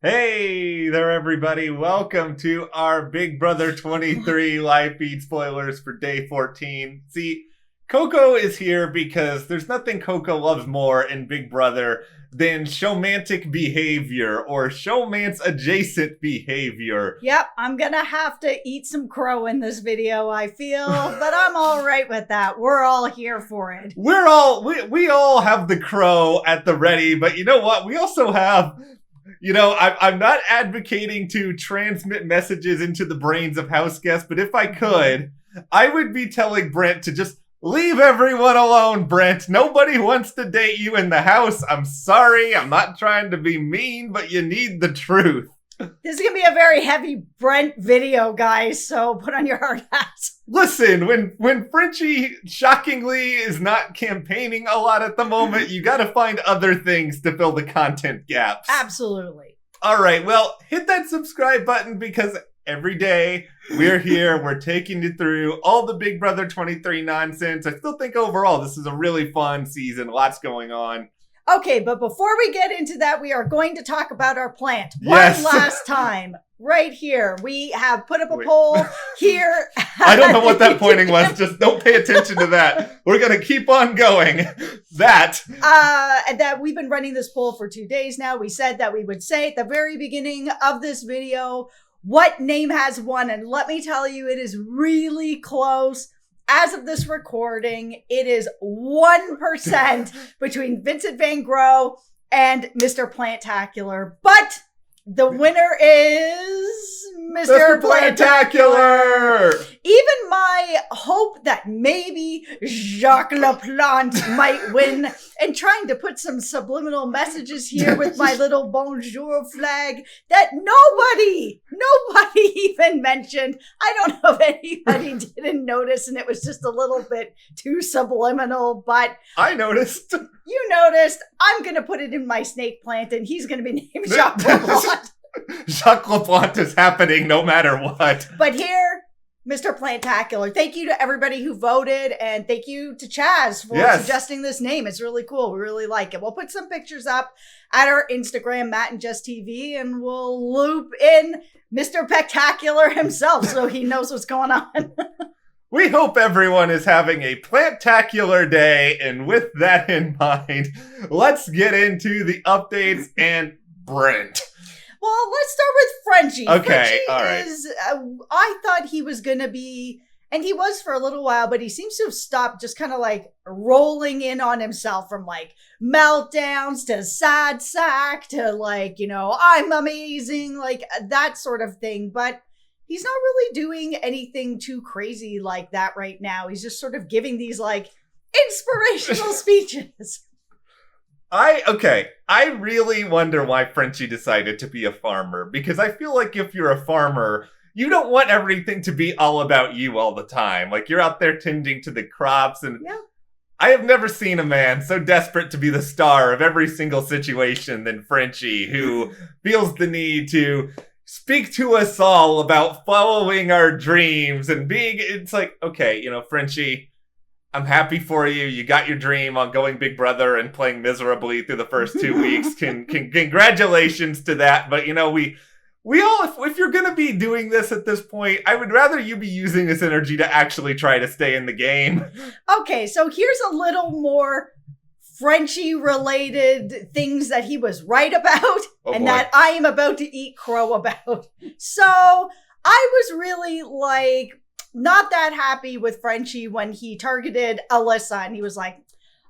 Hey there, everybody. Welcome to our Big Brother 23 live feed spoilers for day 14. See, Coco is here because there's nothing Coco loves more in Big Brother than showmantic behavior or showmance-adjacent behavior. Yep, I'm gonna have to eat some crow in this video, I feel, but I'm all right with that. We're all here for it. We all have the crow at the ready, but you know what? We also have... I'm not advocating to transmit messages into the brains of house guests, but if I could, I would be telling Brent to just leave everyone alone, Brent. Nobody wants to date you in the house. I'm sorry. I'm not trying to be mean, but you need the truth. This is going to be a very heavy Brent video, guys, so put on your hard hats. Listen, when Frenchie shockingly is not campaigning a lot at the moment, you got to find other things to fill the content gaps. Absolutely. All right, well, hit that subscribe button because every day we're here, we're taking you through all the Big Brother 23 nonsense. I still think overall this is a really fun season, lots going on. Okay, but before we get into that, we are going to talk about our plant one last time. Right here. We have put up a poll here. I don't know what that pointing was. Just don't pay attention to that. We're going to keep on going. That we've been running this poll for 2 days now. We said that we would say at the very beginning of this video what name has won. And let me tell you, it is really close. As of this recording, it is 1% between Vincent Van Gogh and Mr. Plantacular. But the winner is Mr. Plantacular. Even my hope that maybe Jacques Laplante might win, and trying to put some subliminal messages here with my little bonjour flag that nobody even mentioned. I don't know if anybody didn't notice, and it was just a little bit too subliminal, but I noticed. You noticed. I'm going to put it in my snake plant, and he's going to be named Jacques Laplante. Jacques Laplante is happening no matter what. But here, Mr. Plantacular. Thank you to everybody who voted, and thank you to Chaz for suggesting this name. It's really cool. We really like it. We'll put some pictures up at our Instagram, Matt and Jess TV, and we'll loop in Mr. Spectacular himself so he knows what's going on. We hope everyone is having a plantacular day, and with that in mind, let's get into the updates and Brent. Well, let's start with Frenchie. Okay, Frenchie all right. I thought he was going to be, and he was for a little while, but he seems to have stopped just kind of like rolling in on himself from like meltdowns to sad sack to like, I'm amazing, like that sort of thing. But he's not really doing anything too crazy like that right now. He's just sort of giving these like inspirational speeches. I really wonder why Frenchie decided to be a farmer, because I feel like if you're a farmer, you don't want everything to be all about you all the time. Like you're out there tending to the crops, and I have never seen a man so desperate to be the star of every single situation than Frenchie, who feels the need to speak to us all about following our dreams and it's like, okay, Frenchie, I'm happy for you. You got your dream on going Big Brother and playing miserably through the first 2 weeks. Congratulations to that. But, we all, if you're going to be doing this at this point, I would rather you be using this energy to actually try to stay in the game. Okay, so here's a little more Frenchie-related things that he was right about that I am about to eat crow about. So I was really not that happy with Frenchie when he targeted Alyssa, and he was like,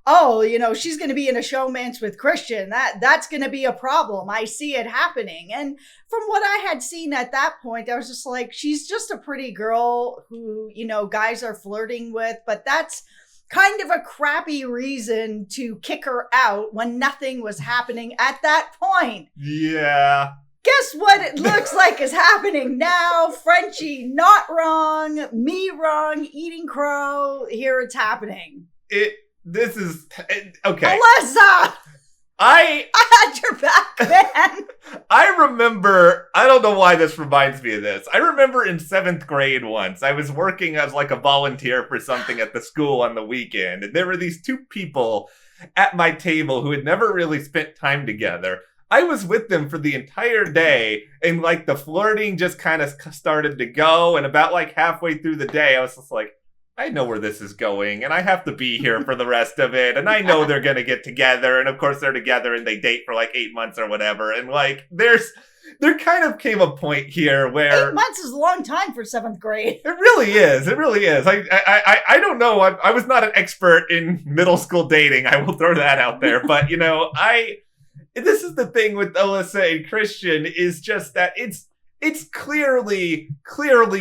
oh, she's going to be in a showmance with Christian. That's going to be a problem. I see it happening. And from what I had seen at that point, I was just like, she's just a pretty girl who, guys are flirting with, but that's kind of a crappy reason to kick her out when nothing was happening at that point. Yeah. Guess what it looks like is happening now? Frenchie not wrong, me wrong, eating crow. Here it's happening. This is okay. Alyssa! I had your back, man. I remember, I don't know why this reminds me of this. I remember in 7th grade once, I was working as like a volunteer for something at the school on the weekend. And there were these two people at my table who had never really spent time together. I was with them for the entire day, and like the flirting just kind of started to go, and about like halfway through the day, I was just like, I know where this is going, and I have to be here for the rest of it, and I know they're gonna get together, and of course they're together, and they date for like 8 months or whatever, and like there kind of came a point here where 8 months is a long time for 7th grade. It really is. It really is. I don't know. I was not an expert in middle school dating. I will throw that out there. But, you know, this is the thing with Alyssa and Christian is just that it's clearly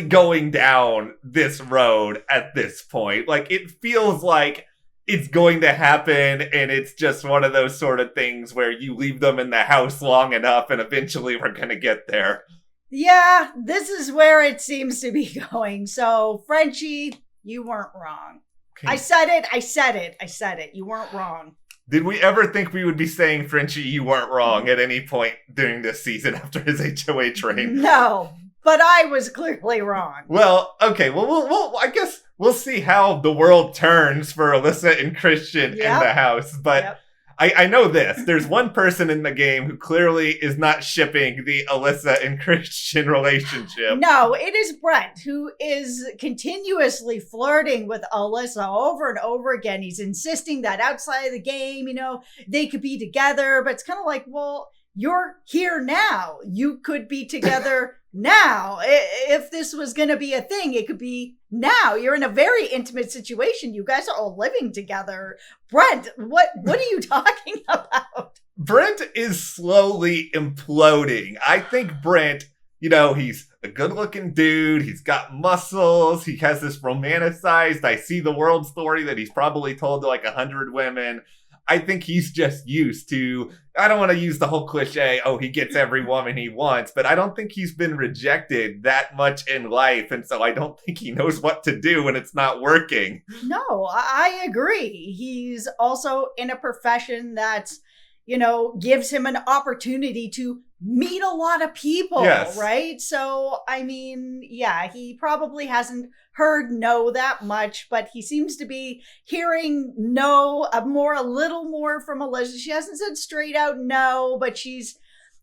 going down this road at this point. Like, it feels like it's going to happen, and it's just one of those sort of things where you leave them in the house long enough, and eventually we're going to get there. Yeah, this is where it seems to be going. So, Frenchie, you weren't wrong. Okay. I said it. You weren't wrong. Did we ever think we would be saying, Frenchie, you weren't wrong at any point during this season after his HOA train? No, but I was clearly wrong. Well, okay. Well, I guess we'll see how the world turns for Alyssa and Christian in the house. But I know this. There's one person in the game who clearly is not shipping the Alyssa and Christian relationship. No, it is Brent, who is continuously flirting with Alyssa over and over again. He's insisting that outside of the game, you know, they could be together. But it's kind of like, well, you're here now. You could be together now. If this was going to be a thing, it could be now. You're in a very intimate situation. You guys are all living together. Brent, what are you talking about? Brent is slowly imploding. I think Brent, you know, he's a good-looking dude. He's got muscles. He has this romanticized, I see the world story that he's probably told to like 100 women. I think he's just used to, I don't want to use the whole cliche, oh, he gets every woman he wants, but I don't think he's been rejected that much in life. And so I don't think he knows what to do when it's not working. No, I agree. He's also in a profession that's, you know, gives him an opportunity to meet a lot of people, right? So, I mean, yeah, he probably hasn't heard no that much, but he seems to be hearing no, a little more from Alyssa. She hasn't said straight out no, but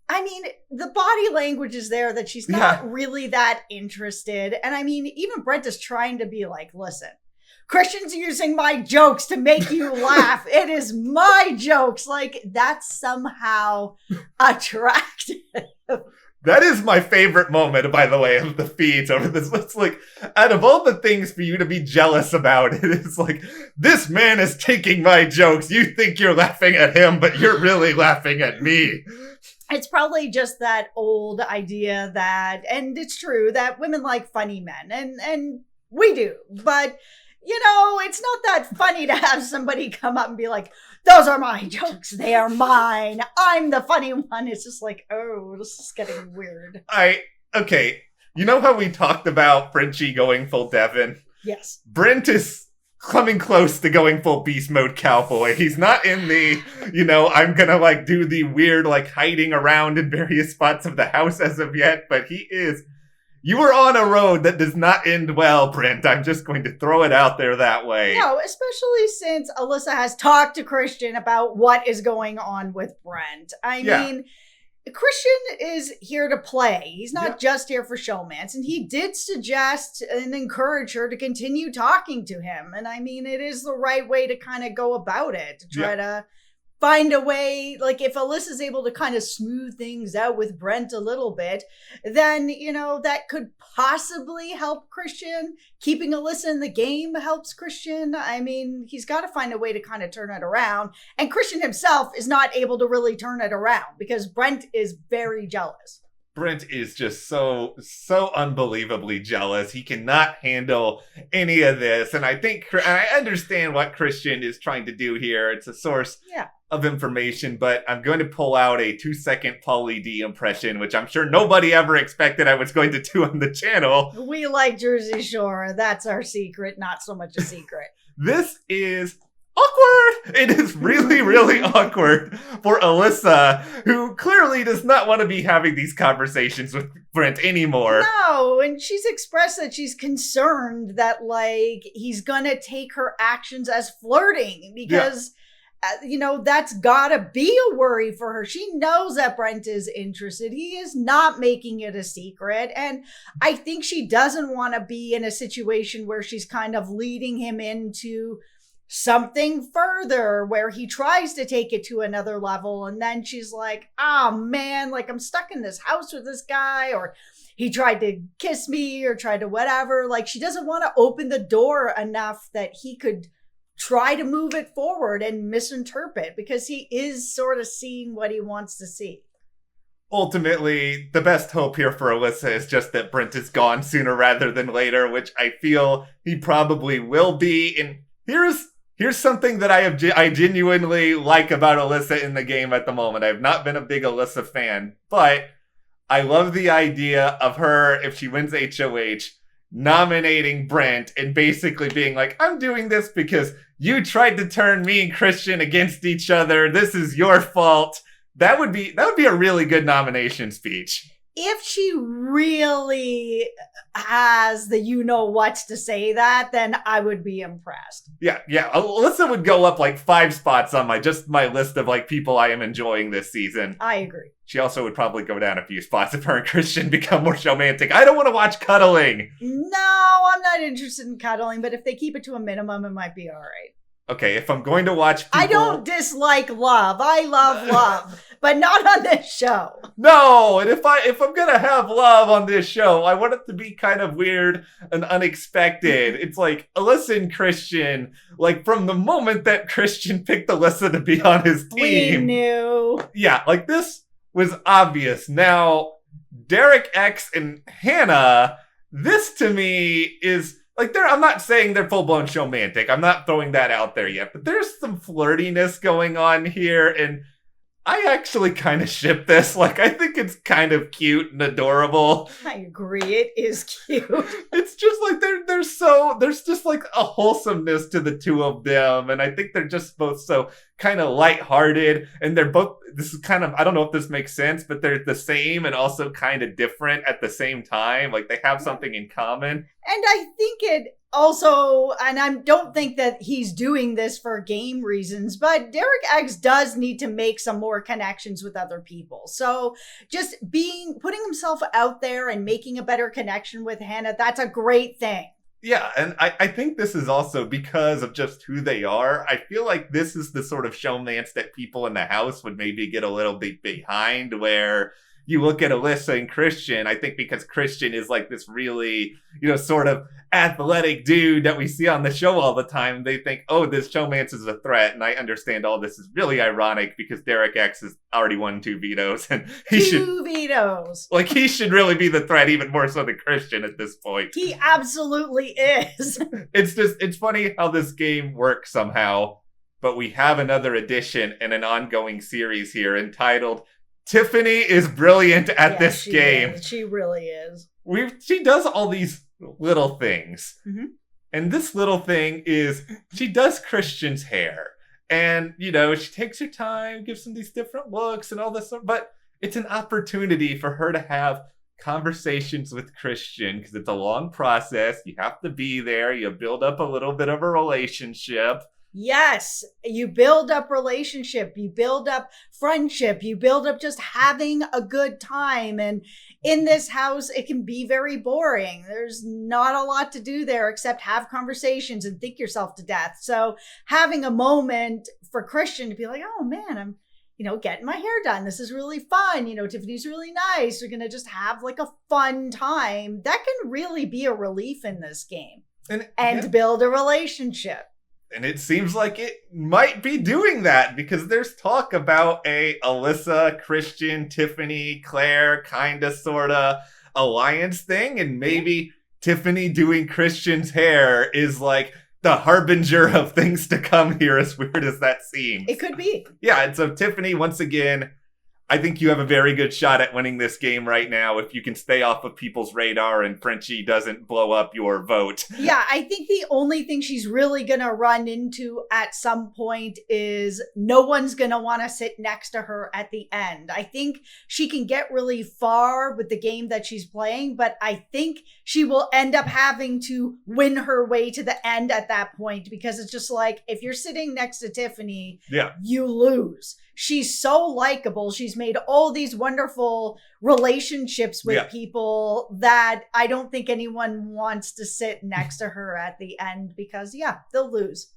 I mean, the body language is there that she's not really that interested. And I mean, even Brent is trying to be like, listen, Christian's using my jokes to make you laugh. It is my jokes. Like, that's somehow attractive. That is my favorite moment, by the way, of the feeds over this. It's like, out of all the things for you to be jealous about, it is like, this man is taking my jokes. You think you're laughing at him, but you're really laughing at me. It's probably just that old idea that, and it's true, that women like funny men, and we do, but you know, it's not that funny to have somebody come up and be like, those are my jokes. They are mine. I'm the funny one. It's just like, oh, this is getting weird. Okay. You know how we talked about Frenchie going full Devin? Yes. Brent is coming close to going full beast mode cowboy. He's not in the, you know, I'm gonna like do the weird like hiding around in various spots of the house as of yet, but he is. You are on a road that does not end well, Brent. I'm just going to throw it out there that way. No, especially since Alyssa has talked to Christian about what is going on with Brent. I mean, Christian is here to play. He's not just here for showmance. And he did suggest and encourage her to continue talking to him. And I mean, it is the right way to kind of go about it, to try to find a way, like if Alyssa's able to kind of smooth things out with Brent a little bit, then, you know, that could possibly help Christian. Keeping Alyssa in the game helps Christian. I mean, he's got to find a way to kind of turn it around. And Christian himself is not able to really turn it around because Brent is very jealous. Brent is just so unbelievably jealous. He cannot handle any of this. And I understand what Christian is trying to do here. It's a source of information, but I'm going to pull out a 2-second Pauly D impression, which I'm sure nobody ever expected I was going to do on the channel. We like Jersey Shore. That's our secret, not so much a secret. This is awkward. It is really, really awkward for Alyssa, who clearly does not want to be having these conversations with Brent anymore. No, and she's expressed that she's concerned that, like, he's gonna take her actions as flirting because that's gotta be a worry for her. She knows that Brent is interested. He is not making it a secret. And I think she doesn't want to be in a situation where she's kind of leading him into something further where he tries to take it to another level. And then she's like, oh man, like I'm stuck in this house with this guy, or he tried to kiss me or tried to whatever. Like she doesn't want to open the door enough that he could try to move it forward and misinterpret, because he is sort of seeing what he wants to see. Ultimately, the best hope here for Alyssa is just that Brent is gone sooner rather than later, which I feel he probably will be. And here's something that I genuinely like about Alyssa in the game at the moment. I've not been a big Alyssa fan, but I love the idea of her, if she wins HOH, nominating Brent and basically being like, I'm doing this because you tried to turn me and Christian against each other. This is your fault. That would be a really good nomination speech. If she really has the you-know-whats to say that, then I would be impressed. Yeah. Alyssa would go up like 5 spots on my list of like people I am enjoying this season. I agree. She also would probably go down a few spots if her and Christian become more romantic. I don't want to watch cuddling. No, I'm not interested in cuddling, but if they keep it to a minimum, it might be all right. Okay, if I'm going to watch people... I don't dislike love. I love love, but not on this show. No, and if I'm gonna have love on this show, I want it to be kind of weird and unexpected. It's like Alyssa and Christian, like from the moment that Christian picked Alyssa to be on his team. We knew. Yeah, like this was obvious. Now, Derek X and Hannah, this to me is... Like, I'm not saying they're full-blown showmantic. I'm not throwing that out there yet. But there's some flirtiness going on here, and I actually kind of ship this. Like, I think it's kind of cute and adorable. I agree. It is cute. It's just like there's just like a wholesomeness to the two of them. And I think they're just both so kind of lighthearted. And they're both, this is kind of, I don't know if this makes sense, but they're the same and also kind of different at the same time. Like, they have something in common. And I think it also, and I don't think that he's doing this for game reasons, but Derek X does need to make some more connections with other people. So just putting himself out there and making a better connection with Hannah, that's a great thing. Yeah, and I think this is also because of just who they are. I feel like this is the sort of showmance that people in the house would maybe get a little bit behind, where you look at Alyssa and Christian, I think because Christian is like this really, sort of athletic dude that we see on the show all the time, they think, oh, this showmance is a threat. And I understand all this is really ironic because Derek X has already won 2 vetoes. And two vetoes. Like, he should really be the threat even more so than Christian at this point. He absolutely is. It's funny how this game works somehow. But we have another edition in an ongoing series here entitled Tiffany is Brilliant at This Game. She really is. She does all these little things. Mm-hmm. And this little thing is she does Christian's hair. And, she takes her time, gives him these different looks and all this stuff. But it's an opportunity for her to have conversations with Christian because it's a long process. You have to be there. You build up a little bit of a relationship. Yes, you build up relationship, you build up friendship, you build up just having a good time. And in this house, it can be very boring. There's not a lot to do there except have conversations and think yourself to death. So having a moment for Christian to be like, oh man, I'm, getting my hair done. This is really fun. Tiffany's really nice. We're going to just have like a fun time. That can really be a relief in this game and build a relationship. And it seems like it might be doing that because there's talk about a Alyssa, Christian, Tiffany, Claire kind of sort of alliance thing. And maybe Tiffany doing Christian's hair is like the harbinger of things to come here, as weird as that seems. It could be. Yeah, and so Tiffany, once again, I think you have a very good shot at winning this game right now if you can stay off of people's radar and Frenchie doesn't blow up your vote. Yeah, I think the only thing she's really going to run into at some point is no one's going to want to sit next to her at the end. I think she can get really far with the game that she's playing, but I think she will end up having to win her way to the end at that point, because it's just like, if you're sitting next to Tiffany, you lose. She's so likable. She's made all these wonderful relationships with people that I don't think anyone wants to sit next to her at the end, because they'll lose.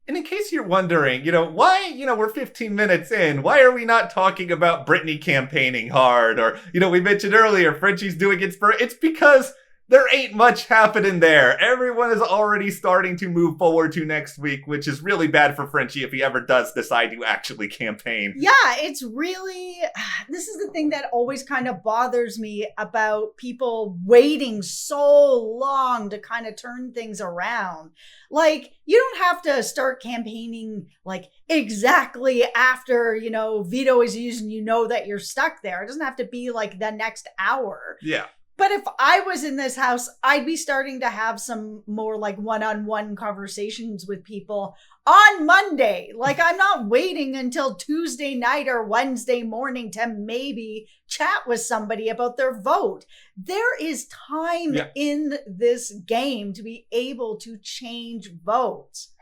And in case you're wondering, why, we're 15 minutes in, why are we not talking about Brittany campaigning hard? Or, we mentioned earlier, Frenchie's doing it's because there ain't much happening there. Everyone is already starting to move forward to next week, which is really bad for Frenchie if he ever does decide to actually campaign. Yeah, it's really, this is the thing that always kind of bothers me about people waiting so long to kind of turn things around. Like, you don't have to start campaigning like exactly after, Veto is used and that you're stuck there. It doesn't have to be like the next hour. Yeah. But if I was in this house, I'd be starting to have some more like one-on-one conversations with people on Monday. Like, I'm not waiting until Tuesday night or Wednesday morning to maybe chat with somebody about their vote. There is time in this game to be able to change votes.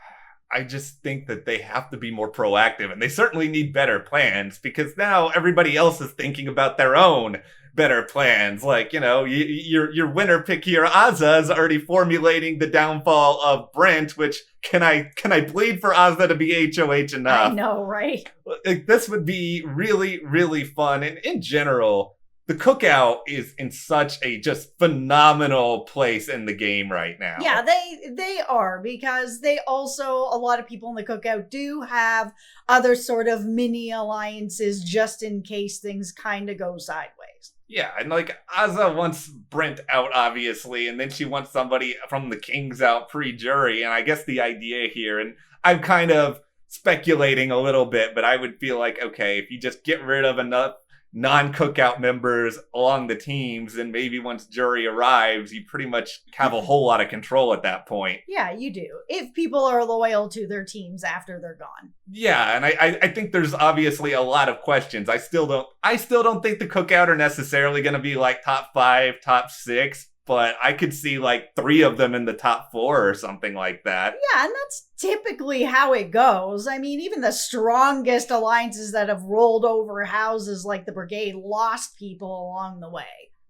I just think that they have to be more proactive, and they certainly need better plans, because now everybody else is thinking about their own better plans. Like, your winner pick here, Azza, is already formulating the downfall of Brent, which can I plead for Azza to be HOH enough? I know, right? Like, this would be really, really fun. And in general, the Cookout is in such a just phenomenal place in the game right now. Yeah, they are, because they also, a lot of people in the Cookout do have other sort of mini alliances just in case things kind of go sideways. Yeah, and like, Azza wants Brent out, obviously, and then she wants somebody from the Kings out pre-jury, and I guess the idea here, and I'm kind of speculating a little bit, but I would feel like, okay, if you just get rid of enough non-Cookout members along the teams, and maybe once jury arrives, you pretty much have a whole lot of control at that point. Yeah, you do. If people are loyal to their teams after they're gone. Yeah, and I think there's obviously a lot of questions. I still don't think the Cookout are necessarily going to be like top 5, top 6, but I could see like 3 of them in the top 4 or something like that. Yeah, and that's typically how it goes. I mean, even the strongest alliances that have rolled over houses like the Brigade lost people along the way.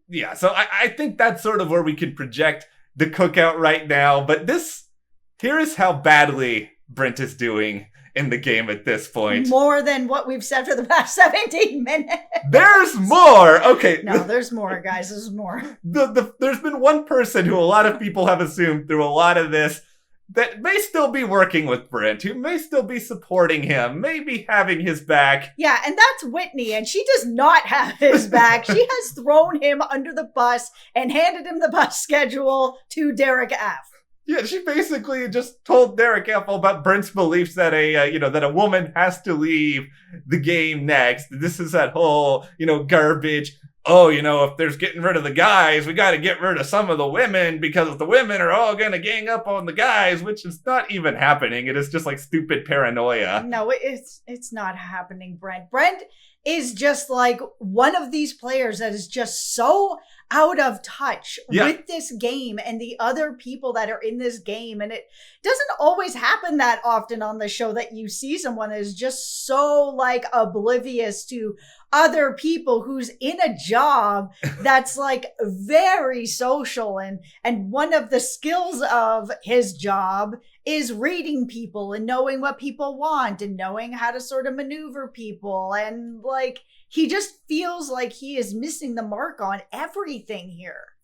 Yeah, so I think that's sort of where we can project the Cookout right now. But here is how badly Brent is doing in the game at this point. More than what we've said for the past 17 minutes. There's more! Okay. No, there's more, guys. There's more. There's been one person who a lot of people have assumed through a lot of this that may still be working with Brent, who may still be supporting him, maybe having his back. Yeah, and that's Whitney, and she does not have his back. She has thrown him under the bus and handed him the bus schedule to Derek F. Yeah, she basically just told Derek F about Brent's beliefs that that a woman has to leave the game next. This is that whole, garbage. Oh, if there's getting rid of the guys, we got to get rid of some of the women because the women are all going to gang up on the guys, which is not even happening. It is just like stupid paranoia. No, it's not happening, Brent. Brent is just like one of these players that is just so out of touch with this game and the other people that are in this game. And it doesn't always happen that often on the show that you see someone that is just so like oblivious to other people, who's in a job that's like very social, and one of the skills of his job is reading people and knowing what people want and knowing how to sort of maneuver people, and like he just feels like he is missing the mark on everything here.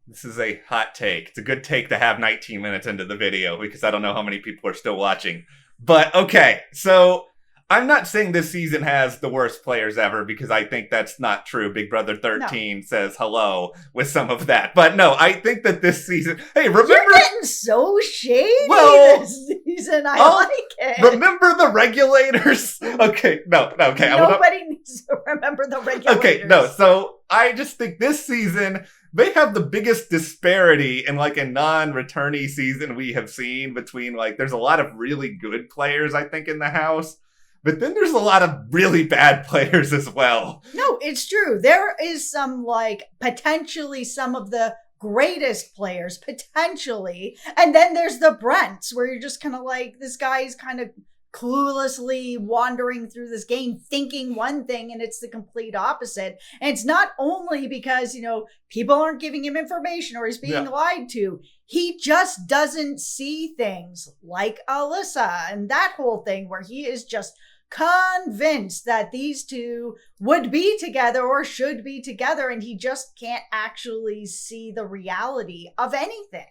This is a hot take. It's a good take to have 19 minutes into the video, because I don't know how many people are still watching. But okay, so I'm not saying this season has the worst players ever, because I think that's not true. Big Brother 13 says hello with some of that. But no, I think that this season... Hey, remember... You're getting so shady this season. I like it. Remember the regulators? Okay. Nobody needs to remember the regulators. Okay, no. So I just think this season... They have the biggest disparity in like a non-returnee season we have seen between like, there's a lot of really good players, I think, in the house, but then there's a lot of really bad players as well. No, it's true. There is some like potentially some of the greatest players, potentially. And then there's the Brents where you're just kind of like, this guy's kind of cluelessly wandering through this game thinking one thing and it's the complete opposite. And it's not only because, you know, people aren't giving him information or he's being lied to. He just doesn't see things like Alyssa and that whole thing where he is just convinced that these two would be together or should be together, and he just can't actually see the reality of anything.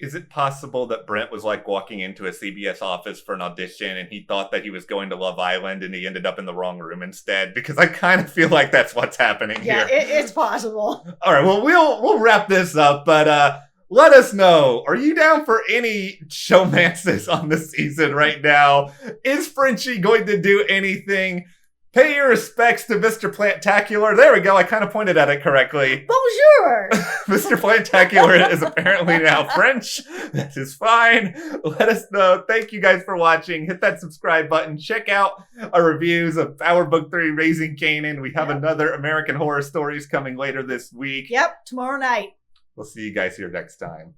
Is it possible that Brent was like walking into a CBS office for an audition and he thought that he was going to Love Island and he ended up in the wrong room instead? Because I kind of feel like that's what's happening here. Yeah, it's possible. All right, well, we'll wrap this up, but let us know. Are you down for any showmances on the season right now? Is Frenchie going to do anything? Pay your respects to Mr. Plantacular. There we go. I kind of pointed at it correctly. Bonjour. Mr. Plantacular is apparently now French. That is fine. Let us know. Thank you guys for watching. Hit that subscribe button. Check out our reviews of Our Book 3, Raising Kanan. We have another American Horror Stories coming later this week. Yep, tomorrow night. We'll see you guys here next time.